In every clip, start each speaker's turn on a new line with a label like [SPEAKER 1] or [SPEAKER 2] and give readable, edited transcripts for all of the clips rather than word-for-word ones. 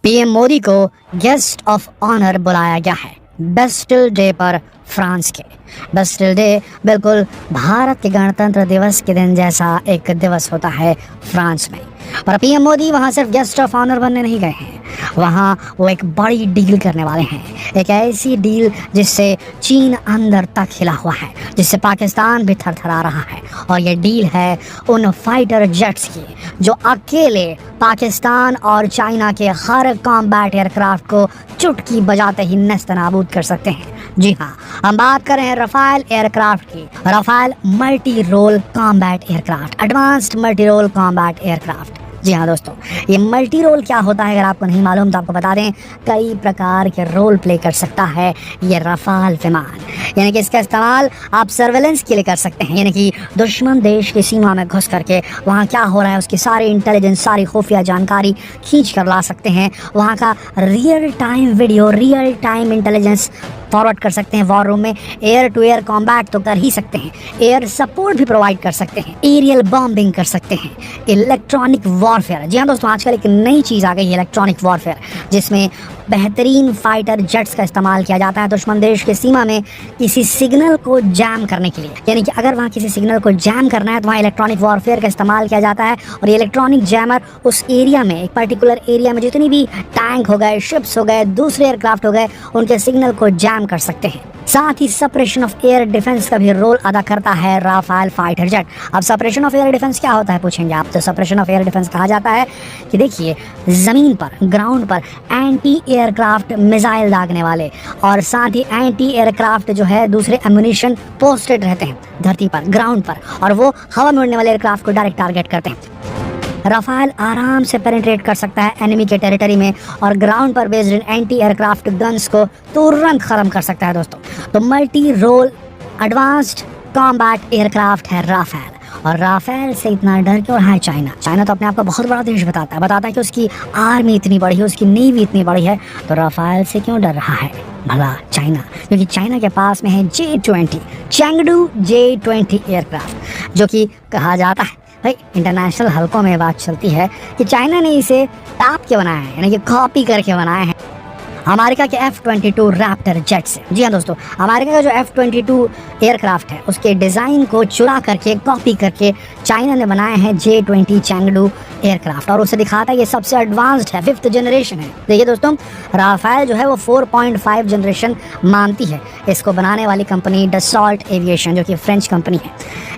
[SPEAKER 1] PM Modi को guest of honour बुलाया गया है बेस्टिल डे पर फ्रांस के। बेस्टिल डे बिल्कुल भारत के गणतंत्र दिवस के दिन जैसा एक दिवस होता है फ्रांस में। पर पीएम मोदी वहाँ सिर्फ गेस्ट ऑफ ऑनर बनने नहीं गए हैं, वहाँ वो एक बड़ी डील करने वाले हैं। एक ऐसी डील जिससे चीन अंदर तक हिला हुआ है, जिससे पाकिस्तान भी थरथरा रहा है। और ये डील है उन फाइटर जेट्स की जो अकेले पाकिस्तान और चाइना के हर कॉम्बैट एयरक्राफ्ट को चुटकी बजाते ही नेस्तनाबूद कर सकते हैं। जी हाँ, हम बात कर रहे हैं रफाल एयरक्राफ्ट की। Rafale multi role combat aircraft, advanced multi role combat aircraft. जी हाँ दोस्तों, ये मल्टी रोल क्या होता है अगर आपको नहीं मालूम तो आपको बता दें, कई प्रकार के रोल प्ले कर सकता है ये रफाल विमान। यानी कि इसका इस्तेमाल आप सर्वेलेंस के लिए कर सकते हैं, यानी कि दुश्मन देश की सीमा में घुस करके वहाँ क्या हो रहा है उसकी सारी इंटेलिजेंस, सारी खुफिया जानकारी खींच कर ला सकते हैं। वहाँ का real time video, real time intelligence forward कर सकते हैं वॉर रूम में। एयर टू एयर कॉम्बैट तो कर ही सकते हैं, एयर सपोर्ट भी प्रोवाइड कर सकते हैं, एरियल बॉम्बिंग कर सकते हैं, इलेक्ट्रॉनिक वॉरफेयर। जी हाँ दोस्तों, आजकल एक नई चीज़ आ गई है इलेक्ट्रॉनिक वॉरफेयर, जिसमें बेहतरीन फाइटर जेट्स का इस्तेमाल किया जाता है दुश्मन देश के सीमा में किसी सिग्नल को जैम करने के लिए। यानी कि अगर वहाँ किसी सिग्नल को जैम करना है तो वहाँ इलेक्ट्रॉनिक वॉरफेयर का इस्तेमाल किया जाता है। और ये इलेक्ट्रॉनिक जैमर उस एरिया में, एक पर्टिकुलर एरिया में जितनी भी टैंक हो गए, शिप्स हो गए, दूसरे एयरक्राफ्ट हो गए, उनके सिग्नल को जैम कर सकते हैं। साथ ही सप्रेशन ऑफ एयर डिफेंस का भी रोल अदा करता है राफेल फाइटर जेट। अब सप्रेशन ऑफ एयर डिफेंस क्या होता है पूछेंगे आप, तो सप्रेशन ऑफ एयर डिफेंस कहा जाता है कि देखिए, ज़मीन पर, ग्राउंड पर एंटी एयरक्राफ्ट मिसाइल दागने वाले और साथ ही एंटी एयरक्राफ्ट जो है दूसरे एम्यूनिशन पोस्टेड रहते हैं धरती पर, ग्राउंड पर, और वो हवा में उड़ने वाले एयरक्राफ्ट को डायरेक्ट टारगेट करते हैं। रफाल आराम से पेनिट्रेट कर सकता है एनिमी के टेरिटरी में और ग्राउंड पर बेस्ड एंटी एयरक्राफ्ट गन्स को तुरंत खत्म कर सकता है दोस्तों। तो multi role advanced combat aircraft है राफेल। और राफेल से इतना डर क्यों रहा है चाइना? चाइना तो अपने आप को बहुत बड़ा देश बताता है कि उसकी आर्मी इतनी बड़ी है, उसकी नेवी इतनी बड़ी है, तो राफेल से क्यों डर रहा है भला चाइना? क्योंकि चाइना के पास में है J-20 चैंगडू J-20 एयरक्राफ्ट, जो कि कहा जाता है भाई इंटरनेशनल हल्कों में बात चलती है कि चाइना ने इसे टाप के बनाया है, यानी कि कॉपी करके बनाया है अमेरिका के F-22 रैप्टर जेट से। जी हाँ दोस्तों, अमेरिका का जो F-22 एयरक्राफ्ट है उसके डिज़ाइन को चुरा करके, कॉपी करके चाइना ने बनाया है J-20 चैंगडू एयरक्राफ्ट, और उसे दिखाता है ये सबसे एडवांस्ड है, 5th जनरेशन है। देखिए दोस्तों, राफेल जो है वो 4.5 जनरेशन मानती है। इसको बनाने वाली कंपनी डसॉल्ट एविएशन, जो कि फ्रेंच कंपनी है,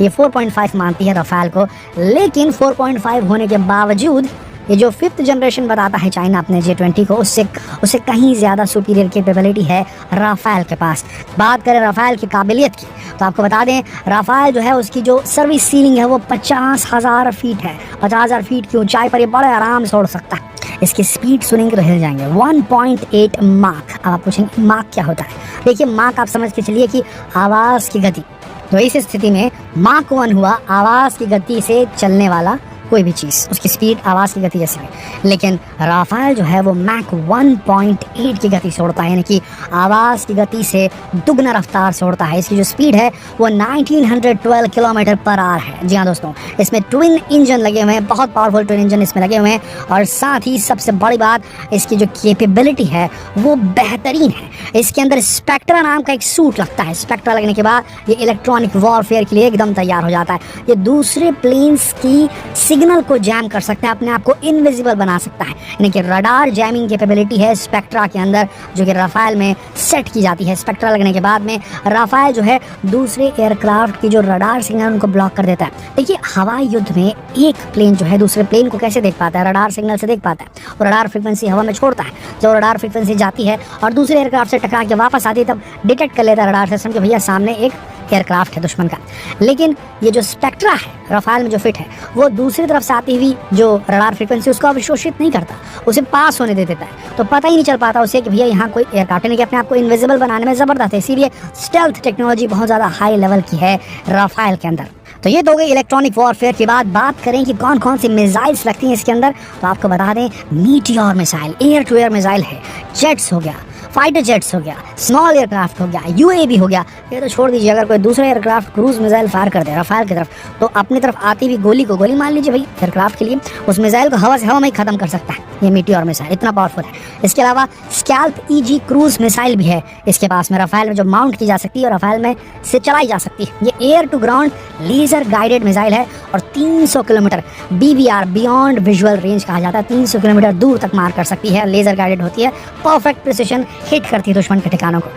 [SPEAKER 1] ये 4.5 मानती है राफेल को। लेकिन 4.5 होने के बावजूद ये जो 5th जनरेशन बताता है चाइना अपने J-20 को, उससे कहीं ज़्यादा सुपीरियर कैपेबिलिटी है राफेल के पास। बात करें राफेल की काबिलियत की तो आपको बता दें, राफेल जो है उसकी जो सर्विस सीलिंग है वो 50,000 फीट है। 50,000 फीट की ऊंचाई पर ये बड़े आराम से उड़ सकता है। इसकी स्पीड सुनेंगे तो हिल जाएंगे, 1.8 माक। अब आप पूछेंगे माक क्या होता है? देखिए, माक आप समझ के चलिए कि आवाज़ की गति। तो इस स्थिति में माक 1 हुआ आवाज़ की गति से चलने वाला कोई भी चीज़, उसकी स्पीड आवाज़ की गति जैसी है। लेकिन राफेल जो है वो मैक 1.8 की गति से उड़ता है, यानी कि आवाज़ की गति से दुगना रफ्तार से उड़ता है। इसकी जो स्पीड है वो 1912 किलोमीटर पर आवर है। जी हाँ दोस्तों, इसमें ट्विन इंजन लगे हुए हैं, बहुत पावरफुल ट्विन इंजन इसमें लगे हुए हैं। और साथ ही सबसे बड़ी बात, इसकी जो कैपेबिलिटी है वो बेहतरीन है। इसके अंदर स्पेक्ट्रा नाम का एक सूट लगता है। स्पेक्ट्रा लगने के बाद ये इलेक्ट्रॉनिक वॉरफेयर के लिए एकदम तैयार हो जाता है। ये दूसरे प्लेन्स की सिग्नल को जैम कर सकता है, अपने आप को इनविजिबल बना सकता है, यानी कि रडार जैमिंग कैपेबिलिटी है स्पेक्ट्रा के अंदर, जो कि राफेल में सेट की जाती है। स्पेक्ट्रा लगने के बाद में राफेल जो है दूसरे एयरक्राफ्ट की जो रडार सिग्नल उनको ब्लॉक कर देता है। देखिए, हवाई युद्ध में एक प्लेन जो है दूसरे प्लेन को कैसे देख पाता है? रडार सिग्नल से देख पाता है। और रडार फ्रिक्वेंसी हवा में छोड़ता है, जब रडार फ्रिक्वेंसी जाती है और दूसरे एयरक्राफ्ट से टकरा के वापस आती है, तब डिटेक्ट कर लेता है रडार सिस्टम कि भैया सामने एक एयरक्राफ्ट है दुश्मन का। लेकिन ये जो स्पेक्ट्रा है राफेल में जो फिट है, वो दूसरी तरफ से आती हुई जो रडार फ्रीक्वेंसी उसको अवशोषित नहीं करता, उसे पास होने दे देता है। तो पता ही नहीं चल पाता उसे कि भैया यहाँ कोई एयरक्राफ्ट है, कि अपने आप को इनविजिबल बनाने में ज़बरदस्त है। इसीलिए स्टेल्थ टेक्नोलॉजी बहुत ज़्यादा हाई लेवल की है राफेल के अंदर। तो ये तो हो गई इलेक्ट्रॉनिक वॉरफेयर की बात करें कि कौन कौन सी मिसाइल्स लगती हैं इसके अंदर, तो आपको बता दें, meteor missile, air to air missile है, जेट्स हो गया, फाइटर जेट्स हो गया, स्मॉल एयरक्राफ्ट हो गया, यूएवी हो गया, ये तो छोड़ दीजिए, अगर कोई दूसरा एयरक्राफ्ट क्रूज मिसाइल फायर कर दे राफेल की तरफ, तो अपनी तरफ आती हुई गोली को गोली मान लीजिए भाई एयरक्राफ्ट के लिए, उस मिसाइल को हवा से हवा में ही खत्म कर सकता है ये मीटियोर मिसाइल, इतना पावरफुल है। इसके अलावा स्कैल्प ईजी क्रूज मिसाइल भी है इसके पास में, राफेल में जो माउंट की जा सकती है और राफेल में से चलाई जा सकती है। ये air to ground laser guided missile है और 300 kilometre BVR beyond visual range कहा जाता है, 300 किलोमीटर दूर तक मार कर सकती है, लेजर गाइडेड होती है, परफेक्ट प्रिसिशन हिट करती है दुश्मन के ठिकानों को।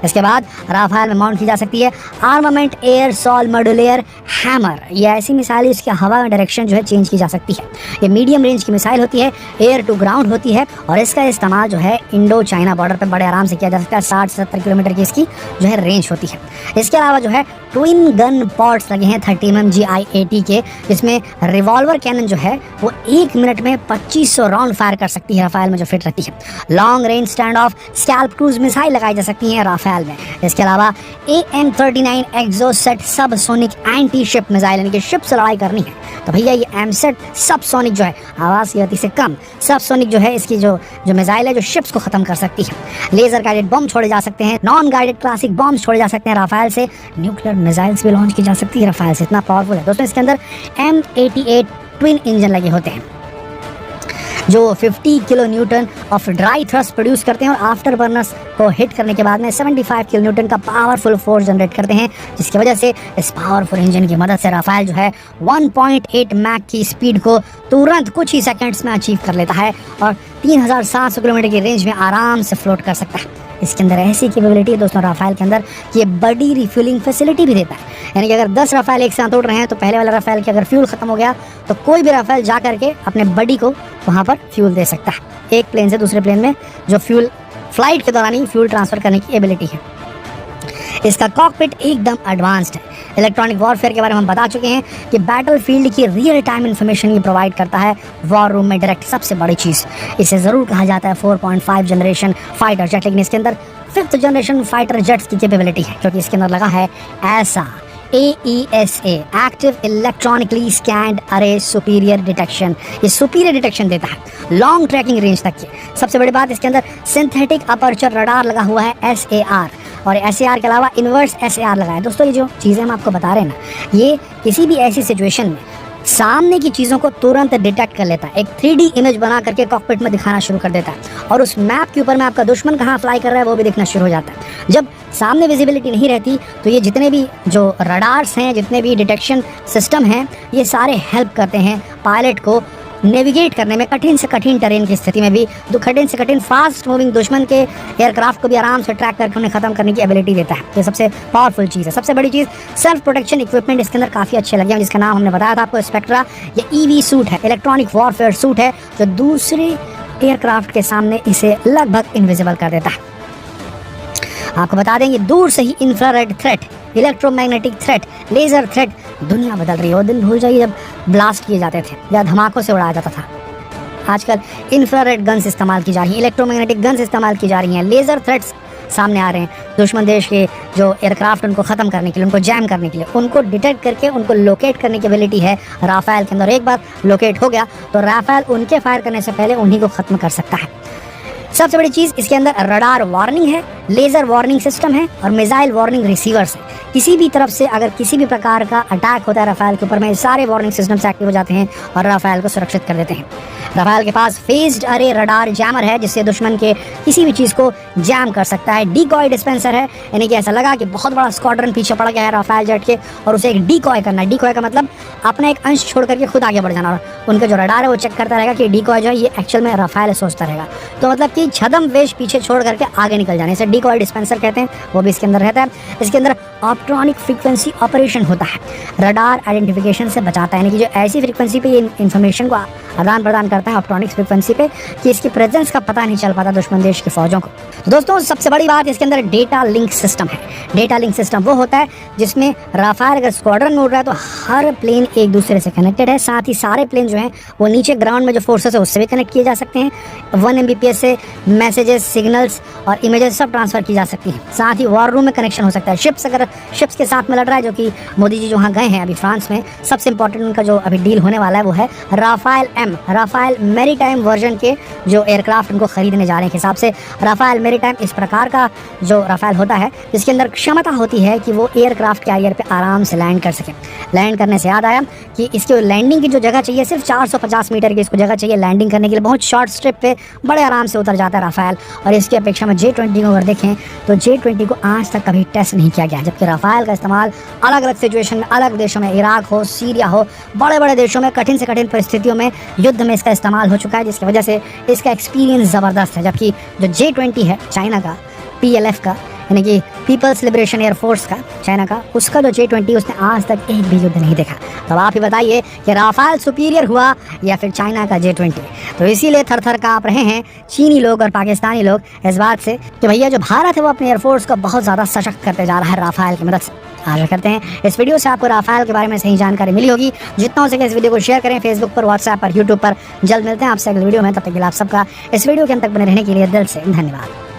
[SPEAKER 1] इसके बाद राफेल में माउंट की जा सकती है armament air sol modular hammer, ये ऐसी मिसाइल है इसकी हवा में डायरेक्शन जो है चेंज की जा सकती है। ये मीडियम रेंज की मिसाइल होती है, एयर टू ग्राउंड होती है और इसका इस्तेमाल जो है इंडो चाइना बॉर्डर पर बड़े आराम से किया जा सकता है, 60-70 किलोमीटर की इसकी जो है रेंज होती है। इसके अलावा जो है ट्विन गन पॉड्स लगे हैं 30 mm GI-80 के, जिसमें रिवॉल्वर कैनन जो है वो 1 मिनट में 2500 राउंड फायर कर सकती है राफेल में जो फिट रहती है। Long range stand of scalp cruise missile लगाई जा सकती है राफेल में। इसके अलावा AM-39 Exocet subsonic anti ship missile, यानी कि शिप से लड़ाई करनी है तो भैया ये एमसेट सबसोनिक जो है, आवाज़ की गति से कम, सबसोनिक जो है इसकी जो मिसाइल है जो शिप्स को खत्म कर सकती है। लेजर गाइडेड बम छोड़े जा सकते हैं, नॉन गाइडेड क्लासिक बॉम्ब छोड़े जा सकते हैं राफेल से, न्यूक्लियर मिसाइल्स भी लॉन्च की जा सकती है राफेल से, इतना पावरफुल है दोस्तों। इसके अंदर M88 ट्विन इंजन लगे होते हैं जो 50 kilo Newton of dry thrust produce करते हैं और आफ्टर बर्नर्स को हिट करने के बाद में 75 किलो न्यूटन का पावरफुल फोर्स जनरेट करते हैं, जिसकी वजह से इस पावरफुल इंजन की मदद से राफेल जो है 1.8 मैक की स्पीड को तुरंत कुछ ही सेकंड्स में अचीव कर लेता है और 3700 किलोमीटर की रेंज में आराम से फ्लोट कर सकता है। इसके अंदर ऐसी कैपेबिलिटी है दोस्तों राफेल के अंदर, ये बड़ी रिफ्यूलिंग फैसिलिटी भी देता है, यानी कि अगर 10 राफेल एक साथ उड़ रहे हैं तो पहले वाला राफेल के अगर फ्यूल खत्म हो गया तो कोई भी राफेल जा करके अपने बडी को वहाँ पर फ्यूल दे सकता है। एक प्लेन से दूसरे प्लेन में जो फ्यूल फ्लाइट के दौरान ही फ्यूल ट्रांसफर करने की एबिलिटी है। इसका कॉकपिट एकदम एडवांस्ड है। इलेक्ट्रॉनिक वॉरफेयर के बारे में हम बता चुके हैं कि बैटलफील्ड की रियल टाइम इन्फॉर्मेशन ये प्रोवाइड करता है वॉर रूम में डायरेक्ट, सबसे बड़ी चीज़ इसे ज़रूर कहा जाता है 4.5 जनरेशन फाइटर जेट, लेकिन इसके अंदर 5th जनरेशन फाइटर जेट्स की कैपेबिलिटी है, क्योंकि इसके अंदर लगा है ऐसा AESA एक्टिव इलेक्ट्रॉनिकली स्कैंड अरे सुपीरियर डिटेक्शन, ये सुपीरियर डिटेक्शन देता है लॉन्ग ट्रैकिंग रेंज तक की। सबसे बड़ी बात इसके अंदर सिंथेटिक अपर्चर रडार लगा हुआ है SAR, और SAR के अलावा इन्वर्स SAR लगा है। दोस्तों ये जो चीज़ें हम आपको बता रहे हैं ना, ये किसी भी ऐसी सिचुएशन में सामने की चीज़ों को तुरंत डिटेक्ट कर लेता है, एक 3D इमेज बना करके कॉकपिट में दिखाना शुरू कर देता है और उस मैप के ऊपर में आपका दुश्मन कहाँ फ्लाई कर रहा है वो भी दिखना शुरू हो जाता है। जब सामने विजिबिलिटी नहीं रहती तो ये जितने भी जो रडार्स हैं, जितने भी डिटेक्शन सिस्टम हैं, ये सारे हेल्प करते हैं पायलट को नेविगेट करने में, कठिन से कठिन टेरेन की स्थिति में भी, कठिन से कठिन फास्ट मूविंग दुश्मन के एयरक्राफ्ट को भी आराम से ट्रैक करके उन्हें खत्म करने की एबिलिटी देता है। ये सबसे पावरफुल चीज़ है। सबसे बड़ी चीज़ सेल्फ प्रोटेक्शन इक्विपमेंट इसके अंदर काफ़ी अच्छे लगे हैं, जिसका नाम हमने बताया था आपको, स्पेक्ट्रा। ये EV सूट है, इलेक्ट्रॉनिक वॉरफेयर सूट है, जो दूसरे एयरक्राफ्ट के सामने इसे लगभग इनविजिबल कर देता है। आपको बता देंगे दूर से ही infrared threat, electromagnetic threat, laser threat, दुनिया बदल रही है। वो दिन भूल जाइए जब ब्लास्ट किए जाते थे या धमाकों से उड़ाया जाता था। आजकल इंफ्रारेड गन्स इस्तेमाल की जा रही हैं, इलेक्ट्रोमैग्नेटिक गन्स इस्तेमाल की जा रही हैं, लेजर थ्रेट्स सामने आ रहे हैं। दुश्मन देश के जो एयरक्राफ्ट उनको ख़त्म करने के लिए, उनको जैम करने के लिए, उनको डिटेक्ट करके उनको लोकेट करने की एबिलिटी है राफेल के अंदर। एक बार लोकेट हो गया तो राफेल उनके फायर करने से पहले उन्हीं को ख़त्म कर सकता है। सबसे बड़ी चीज़ इसके अंदर रडार वार्निंग है, लेज़र वार्निंग सिस्टम है और मिसाइल वार्निंग रिसीवर्स है। किसी भी तरफ से अगर किसी भी प्रकार का अटैक होता है राफेल के ऊपर में, सारे वार्निंग सिस्टम्स एक्टिव हो जाते हैं और राफेल को सुरक्षित कर देते हैं। राफेल के पास फेज्ड अरे रडार जैमर है, जिससे दुश्मन के किसी भी चीज़ को जैम कर सकता है। डीकॉय डिस्पेंसर है, यानी कि ऐसा लगा कि बहुत बड़ा स्क्वाड्रन पीछे पड़ गया है राफेल जेट के और उसे एक डीकॉय करना है। डीकॉय का मतलब अपना एक अंश छोड़ करके खुद आगे बढ़ जाना, और उनका जो रडार है वो चेक करता रहेगा कि डीकॉय जो है ये एक्चुअल में राफेल सोचता रहेगा, तो मतलब कि छदम वेश पीछे छोड़ करके आगे निकल जाने से डीकॉय डिस्पेंसर कहते हैं, वो भी इसके अंदर रहता है। इसके अंदर ऑप्ट्रॉनिक फ्रीक्वेंसी ऑपरेशन होता है, रडार आइडेंटिफिकेशन से बचाता है, यानी कि जो ऐसी फ्रीक्वेंसी पे ये इन्फॉर्मेशन को आदान प्रदान करता है ऑप्ट्रॉनिक फ्रीक्वेंसी पे कि इसकी प्रेजेंस का पता नहीं चल पाता दुश्मन देश की फौजों को। तो दोस्तों सबसे बड़ी बात इसके अंदर डेटा लिंक सिस्टम है। डेटा लिंक सिस्टम वो होता है जिसमें राफेल अगर स्क्वाड्रन में उड़ रहा है तो हर प्लेन एक दूसरे से कनेक्टेड है, साथ ही सारे प्लेन जो हैं वो नीचे ग्राउंड में जो फोर्सेस है उससे भी कनेक्ट किए जा सकते हैं। 1 Mbps से मैसेजेस, सिग्नल्स और इमेजेस सब ट्रांसफर ट्रांसफ़र की जा सकती है। साथ ही वॉर रूम में कनेक्शन हो सकता है। शिप्स के साथ में लड़ रहा है, जो कि मोदी जी जो वहाँ गए हैं अभी फ्रांस में, सबसे इंपॉर्टेंट उनका जो अभी डील होने वाला है वो है राफाल मैरीटाइम वर्जन के जो एयरक्राफ्ट उनको खरीदने जा रहे हैं। हिसाब से राफाल मैरीटाइम इस प्रकार का जो राफाल होता है जिसके अंदर क्षमता होती है कि वो एयरक्राफ्ट कैरियर पे आराम से लैंड कर सके। लैंड करने से याद आया कि इसके लैंडिंग की जो जगह चाहिए सिर्फ 450 मीटर की इसको जगह चाहिए लैंडिंग करने के लिए। बहुत शॉर्ट स्ट्रिप पे बड़े आराम से उतर जाता है राफाल। और इसकी अपेक्षा में J-20 को अगर देखें तो J-20 को आज तक कभी टेस्ट नहीं किया गया, जबकि राफाल का इस्तेमाल अलग अलग सिचुएशन में, अलग देशों में, इराक हो, सीरिया हो, बड़े बड़े देशों में कठिन से कठिन परिस्थितियों में युद्ध में इसका इस्तेमाल हो चुका है, जिसकी वजह से इसका एक्सपीरियंस ज़बरदस्त है। जबकि जो J-20 है चाइना का, PLF का, यानी कि पीपल्स लिबरेशन एयर फोर्स का, चाइना का, उसका जो J-20 उसने आज तक एक भी युद्ध नहीं देखा। तो आप ही बताइए कि राफाल सुपीरियर हुआ या फिर चाइना का J-20। तो इसीलिए थर थर काँप रहे हैं चीनी लोग और पाकिस्तानी लोग इस बात से कि भैया जो भारत है वो अपने एयरफोर्स को बहुत ज़्यादा सशक्त करते जा रहा है राफाल की मदद से। आशा करते हैं इस वीडियो से आपको राफाल के बारे में सही जानकारी मिली होगी। जितना हो सके इस वीडियो को शेयर करें, फेसबुक पर, व्हाट्सएप पर, यूट्यूब पर। जल्द मिलते हैं आपसे अगले वीडियो में, तब तक के लिए आप सबका इस वीडियो के अंत तक बने रहने के लिए दिल से धन्यवाद।